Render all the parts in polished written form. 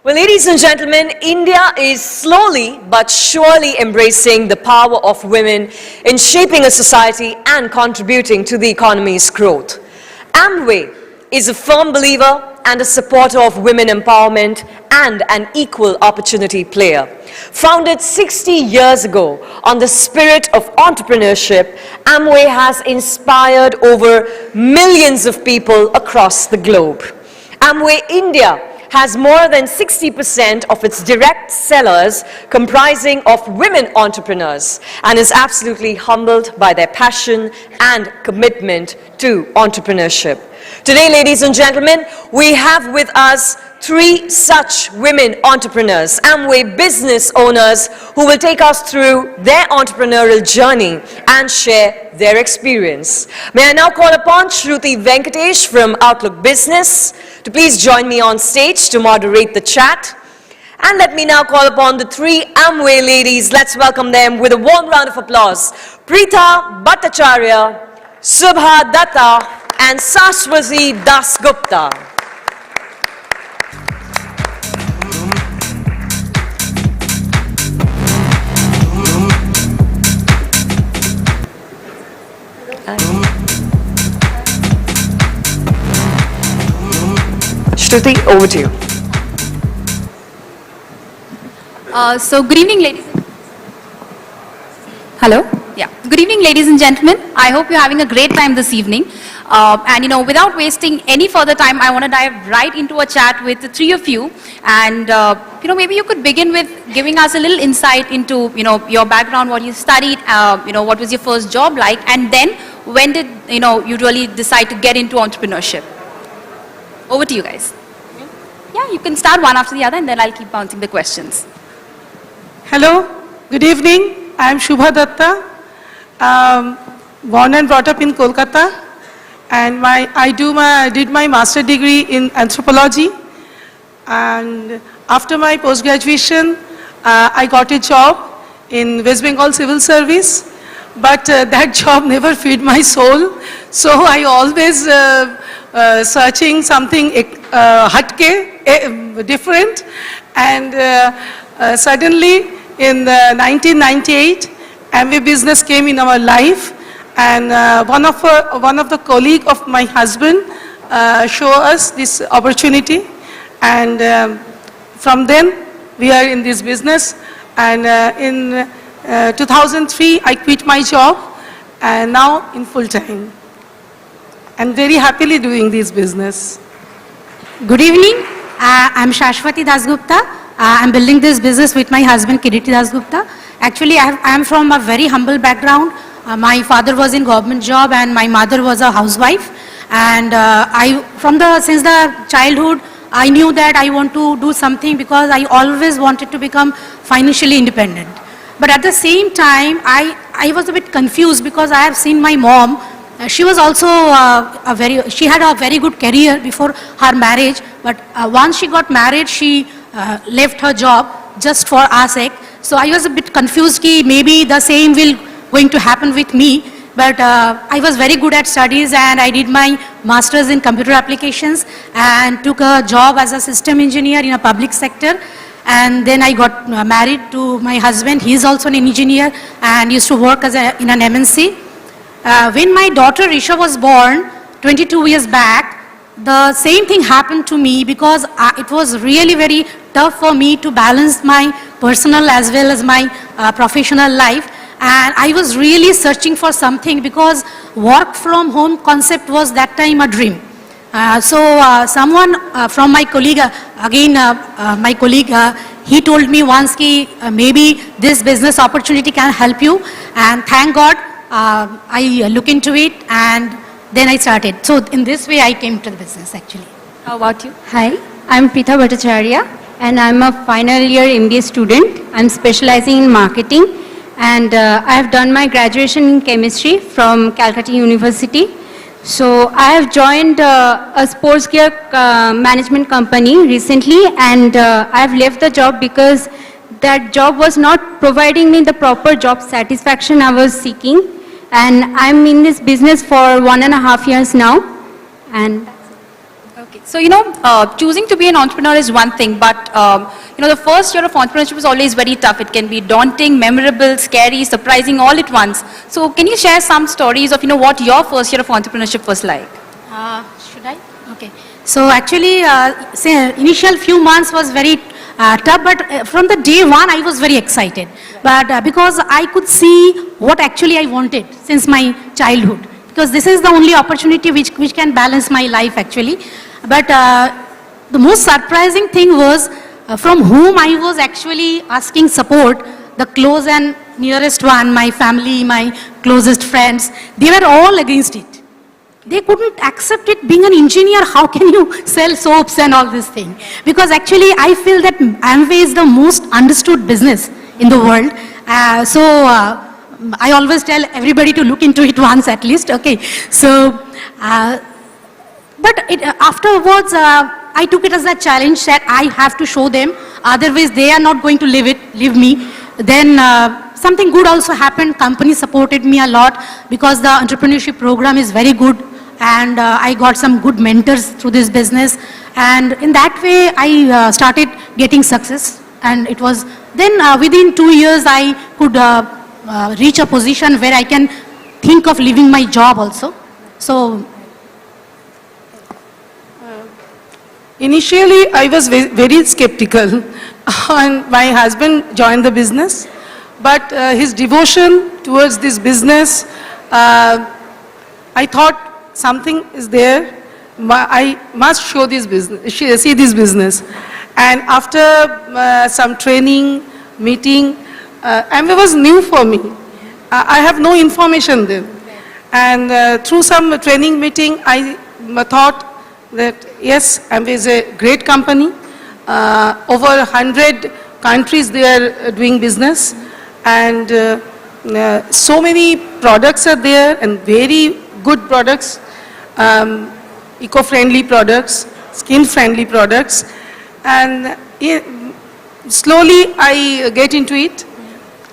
Well, ladies and gentlemen, India is slowly but surely embracing the power of women in shaping a society and contributing to the economy's growth. Amway is a firm believer and a supporter of women empowerment and an equal opportunity player. Founded 60 years ago on the spirit of entrepreneurship, Amway has inspired over millions of people across the globe. Amway India has more than 60% of its direct sellers comprising of women entrepreneurs and is absolutely humbled by their passion and commitment to entrepreneurship. Today, ladies and gentlemen, we have with us three such women entrepreneurs, Amway business owners, who will take us through their entrepreneurial journey and share their experience. May I now call upon Shruti Venkatesh from Outlook Business to please join me on stage to moderate the chat. And let me now call upon the three Amway ladies. Let's welcome them with a warm round of applause. Preeta Bhattacharya, Subha Datta, and Sashwati Dasgupta. Shruti, over to you. So good evening, ladies. Hello? Yeah. Good evening, ladies and gentlemen. I hope you're having a great time this evening. And without wasting any further time, I want to dive right into a chat with the three of you. And, maybe you could begin with giving us a little insight into, your background, what you studied, what was your first job like, and then when did, you really decide to get into entrepreneurship? Over to you guys. Yeah, you can start one after the other and then I'll keep bouncing the questions. Hello, good evening. I am Shubha Datta, born and brought up in Kolkata, and I did my master degree in anthropology, and after my post-graduation, I got a job in West Bengal Civil Service, but that job never fed my soul, so I always searching something different, and suddenly in 1998, Amway business came in our life, and one of the colleague of my husband showed us this opportunity, and from then we are in this business, and in 2003 I quit my job, and now in full time. I'm very happily doing this business. Good evening. I'm Sashwati Dasgupta. I'm building this business with my husband Kiriti Dasgupta. Actually, I am from a very humble background. My father was in government job and my mother was a housewife. And since the childhood, I knew that I want to do something because I always wanted to become financially independent. But at the same time, I was a bit confused because I have seen my mom. She was also she had a very good career before her marriage, but once she got married, she left her job just for our sake. So I was a bit confused that maybe the same going to happen with me, but I was very good at studies and I did my master's in computer applications and took a job as a system engineer in a public sector. And then I got married to my husband. He is also an engineer and used to work in an MNC. When my daughter Risha was born 22 years back, the same thing happened to me because it was really very tough for me to balance my personal as well as my professional life. And I was really searching for something because work from home concept was that time a dream. Someone from my colleague, he told me once maybe this business opportunity can help you, and thank God I look into it and then I started. So in this way I came to the business actually. How about you? Hi, I'm Preeta Bhattacharya and I'm a final year MBA student. I'm specializing in marketing and I have done my graduation in chemistry from Calcutta University. So I have joined a sports gear management company recently, and I have left the job because that job was not providing me the proper job satisfaction I was seeking. And I'm in this business for 1.5 years now. And okay. So, choosing to be an entrepreneur is one thing, but, the first year of entrepreneurship is always very tough. It can be daunting, memorable, scary, surprising all at once. So, can you share some stories of, what your first year of entrepreneurship was like? Should I? Okay. So actually, say initial few months was very tough, but from the day one, I was very excited. But because I could see what actually I wanted since my childhood. Because this is the only opportunity which can balance my life actually. But the most surprising thing was from whom I was actually asking support, the close and nearest one, my family, my closest friends, they were all against it. They couldn't accept it. Being an engineer, how can you sell soaps and all this thing? Because actually I feel that Amway is the most understood business in the world. I always tell everybody to look into it once at least, okay. So, afterwards, I took it as a challenge that I have to show them, otherwise they are not going to leave me. Then something good also happened. Company supported me a lot because the entrepreneurship program is very good, and I got some good mentors through this business. And in that way, I started getting success. And it was, then within 2 years, I could reach a position where I can think of leaving my job also. So, initially, I was very skeptical and my husband joined the business, but his devotion towards this business, I thought something is there, I must show this business, see this business. And after some training, meeting, Amway was new for me. I have no information then. And through some training meeting, I thought that yes, Amway is a great company. Over 100 countries they are doing business, and so many products are there, and very good products, eco-friendly products, skin-friendly products, and slowly I get into it,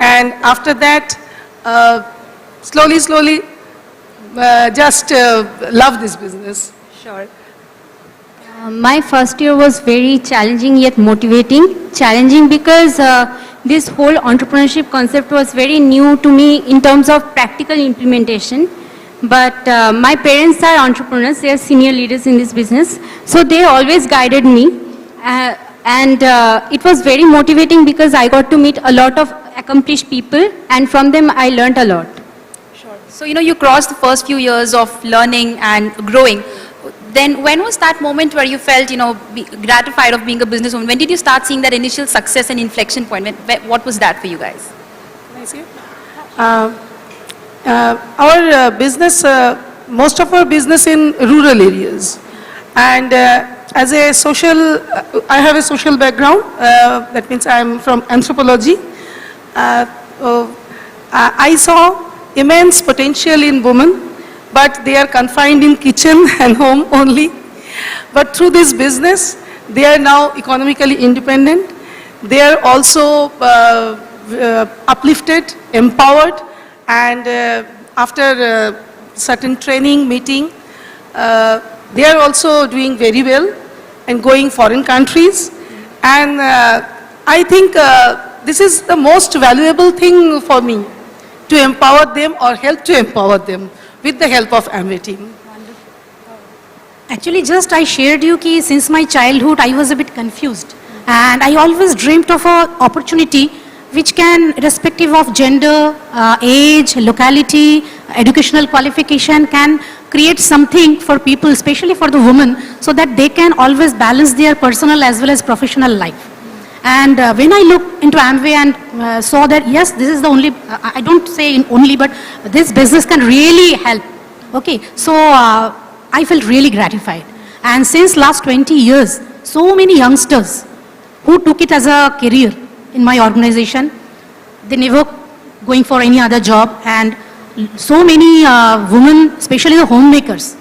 and after that, slowly, just love this business. Sure. My first year was very challenging yet motivating. Challenging because this whole entrepreneurship concept was very new to me in terms of practical implementation. But my parents are entrepreneurs, they are senior leaders in this business. So they always guided me. And it was very motivating because I got to meet a lot of accomplished people, and from them I learned a lot. Sure. So, you crossed the first few years of learning and growing. Then when was that moment where you felt, gratified of being a businesswoman? When did you start seeing that initial success and inflection point? What was that for you guys? Can I see it? Our business, most of our business in rural areas. And as a social, I have a social background. That means I am from anthropology. I saw immense potential in women, but they are confined in kitchen and home only. But through this business, they are now economically independent. They are also uplifted, empowered, and after certain training, meeting, they are also doing very well and going foreign countries. And I think this is the most valuable thing for me, to empower them or help to empower them with the help of Amway team. actually just I shared you ki since my childhood I was a bit confused, and I always dreamt of an opportunity which can, irrespective of gender, age, locality, educational qualification, can create something for people, especially for the women, so that they can always balance their personal as well as professional life. And when I looked into Amway and saw that, yes, this is the only, I don't say only, but this business can really help. Okay, so I felt really gratified. And since last 20 years, so many youngsters who took it as a career in my organization, they never going for any other job, and so many women, especially the homemakers,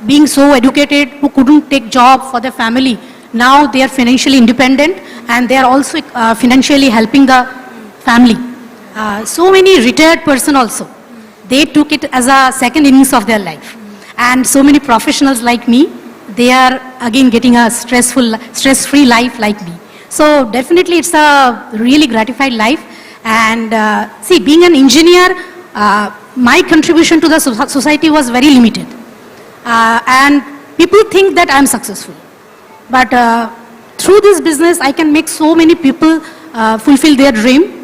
being so educated, who couldn't take job for their family, now they are financially independent, and they are also financially helping the family. So many retired person also, they took it as a second innings of their life. And so many professionals like me, they are again getting a stress-free life like me. So definitely it's a really gratified life. And see, being an engineer, my contribution to the society was very limited. And people think that I'm successful. But through this business, I can make so many people fulfill their dream.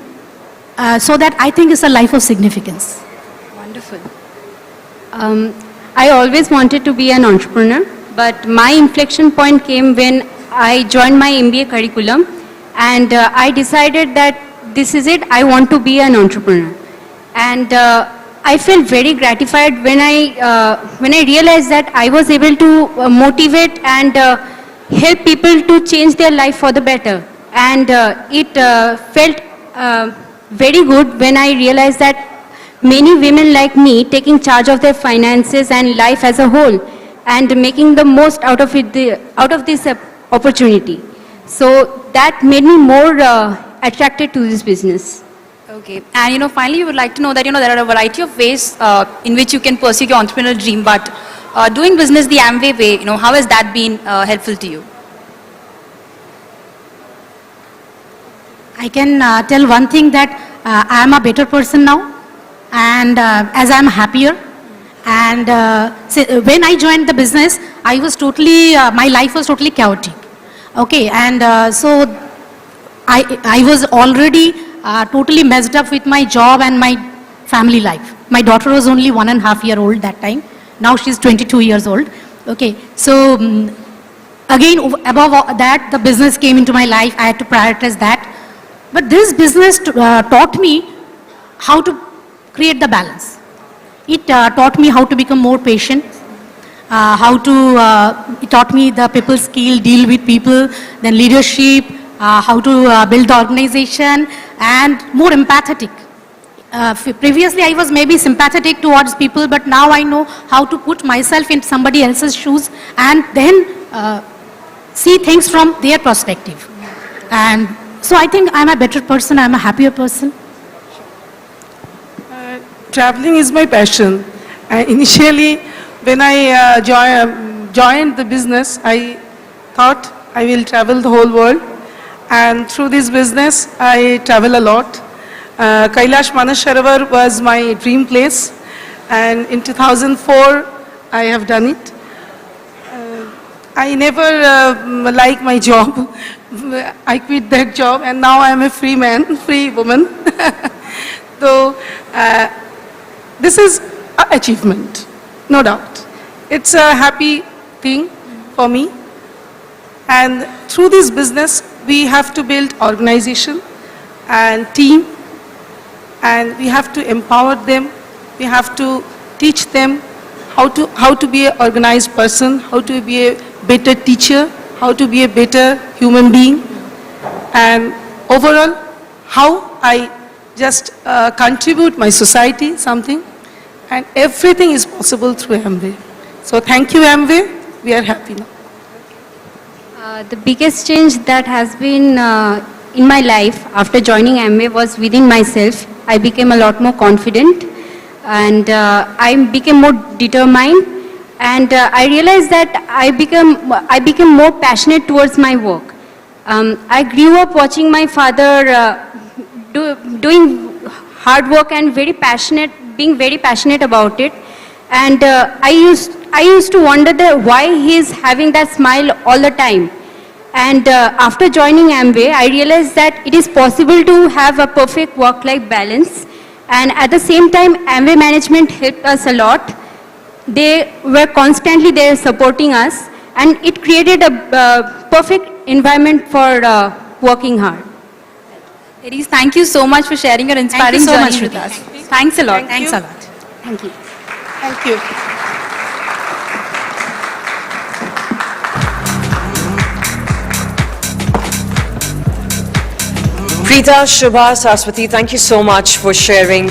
So that I think it's a life of significance. Wonderful. I always wanted to be an entrepreneur, but my inflection point came when I joined my MBA curriculum, and I decided that this is it, I want to be an entrepreneur. And I felt very gratified when I realized that I was able to motivate and help people to change their life for the better. And it felt very good when I realized that many women like me taking charge of their finances and life as a whole and making the most out of this opportunity. So that made me more attracted to this business. Okay, and finally you would like to know that there are a variety of ways in which you can pursue your entrepreneurial dream, but doing business the Amway way, how has that been helpful to you? I can tell one thing, that I am a better person now, and as I am happier. And when I joined the business, I was totally, my life was totally chaotic. Okay, and so I was already totally messed up with my job and my family life. My daughter was only 1.5 years old that time. Now she's 22 years old. Okay, so again, above all that, the business came into my life. I had to prioritize that. But this business taught me how to create the balance. It taught me how to become more patient, it taught me the people skill, deal with people, then leadership, how to build the organization, and more empathetic. Previously I was maybe sympathetic towards people, but now I know how to put myself in somebody else's shoes and then see things from their perspective. And so I think I'm a better person, I'm a happier person. Traveling is my passion. Initially, when I joined the business, I thought I will travel the whole world. And through this business, I travel a lot. Kailash Manasarovar was my dream place. And in 2004, I have done it. I never liked my job. I quit that job, and now I am a free man, free woman. So this is an achievement, no doubt. It's a happy thing for me. And through this business, we have to build organization and team, and we have to empower them. We have to teach them how to be an organized person, how to be a better teacher, how to be a better human being, and overall, how I just contribute my society something, and everything is possible through Amway. So thank you, Amway. We are happy now. The biggest change that has been in my life after joining Amway was within myself. I became a lot more confident, and I became more determined, and I realized that I became more passionate towards my work. I grew up watching my father doing hard work and being very passionate about it, and I used to wonder why he's having that smile all the time. And after joining Amway, I realized that it is possible to have a perfect work-life balance. And at the same time, Amway management helped us a lot. They were constantly there supporting us, and it created a perfect environment for working hard. Ladies, thank you so much for sharing your inspiring so journey much, with Shruti. us. Thanks a lot. Thanks a lot. Thank you. Thank you. Preeta, Shubha, Saraswati, thank you so much for sharing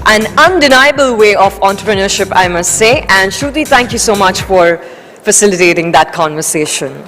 an undeniable way of entrepreneurship, I must say. And Shruti, thank you so much for facilitating that conversation.